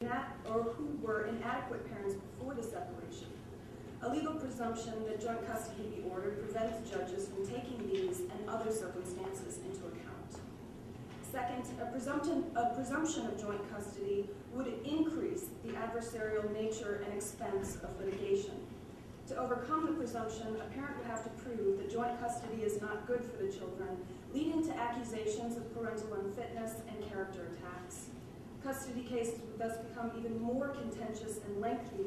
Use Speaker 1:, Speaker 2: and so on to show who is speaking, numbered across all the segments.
Speaker 1: or who were inadequate parents before the separation. A legal presumption that joint custody be ordered prevents judges from taking these and other circumstances into account. Second, a presumption of joint custody would increase the adversarial nature and expense of litigation. To overcome the presumption, a parent would have to prove that joint custody is not good for the children, leading to accusations of parental unfitness and character attacks. Custody cases would thus become even more contentious and lengthy,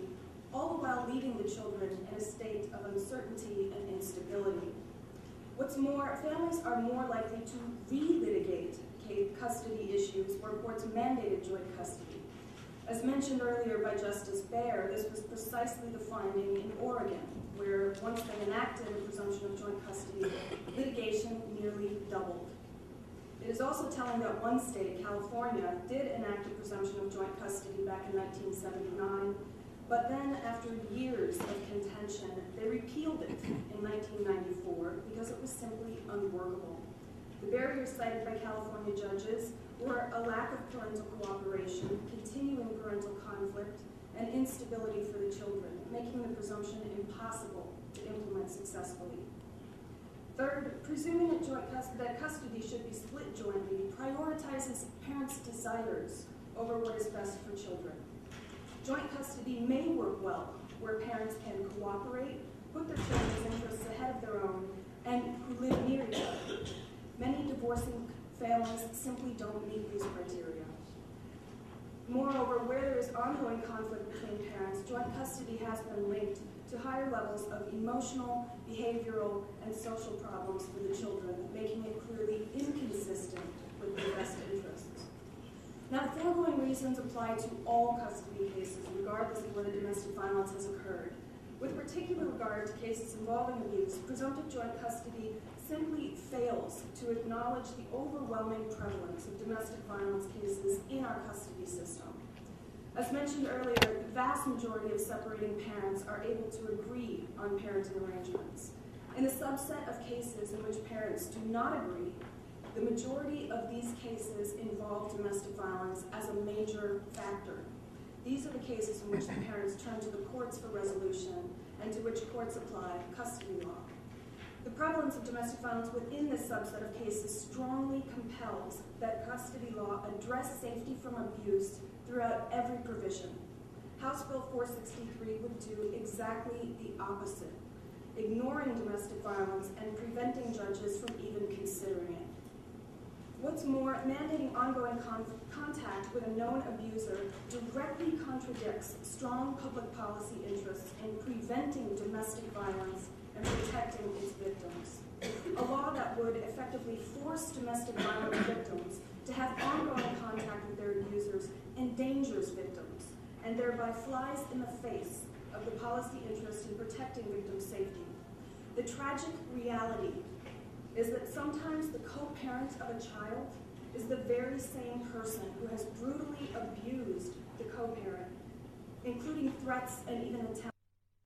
Speaker 1: all the while leaving the children in a state of uncertainty and instability. What's more, families are more likely to relitigate custody issues where courts mandated joint custody. As mentioned earlier by Justice Baer, this was precisely the finding in Oregon, where once they enacted a presumption of joint custody, litigation nearly doubled. It is also telling that one state, California, did enact a presumption of joint custody back in 1979, but then after years of contention, they repealed it in 1994 because it was simply unworkable. The barriers cited by California judges were a lack of parental cooperation, continuing parental conflict, and instability for the children, making the presumption impossible to implement successfully. Third, presuming that custody should be split jointly prioritizes parents' desires over what is best for children. Joint custody may work well where parents can cooperate, put their children's interests ahead of their own, and who live near each other. Many divorcing families simply don't meet these criteria. Moreover, where there is ongoing conflict between parents, joint custody has been linked to higher levels of emotional, behavioral, and social problems for the children, making it clearly inconsistent with their best interests. Now, the foregoing reasons apply to all custody cases, regardless of whether domestic violence has occurred. With particular regard to cases involving abuse, presumptive joint custody simply fails to acknowledge the overwhelming prevalence of domestic violence cases in our custody system. As mentioned earlier, the vast majority of separating parents are able to agree on parenting arrangements. In the subset of cases in which parents do not agree, the majority of these cases involve domestic violence as a major factor. These are the cases in which the parents turn to the courts for resolution and to which courts apply custody law. The prevalence of domestic violence within this subset of cases strongly compels that custody law address safety from abuse throughout every provision. House Bill 463 would do exactly the opposite, ignoring domestic violence and preventing judges from even considering it. What's more, mandating ongoing contact with a known abuser directly contradicts strong public policy interests in preventing domestic violence and protecting its victims. A law that would effectively force domestic violence victims to have ongoing contact with their abusers endangers victims and thereby flies in the face of the policy interest in protecting victim safety. The tragic reality is that sometimes the co-parent of a child is the very same person who has brutally abused the co-parent, including threats and even attempts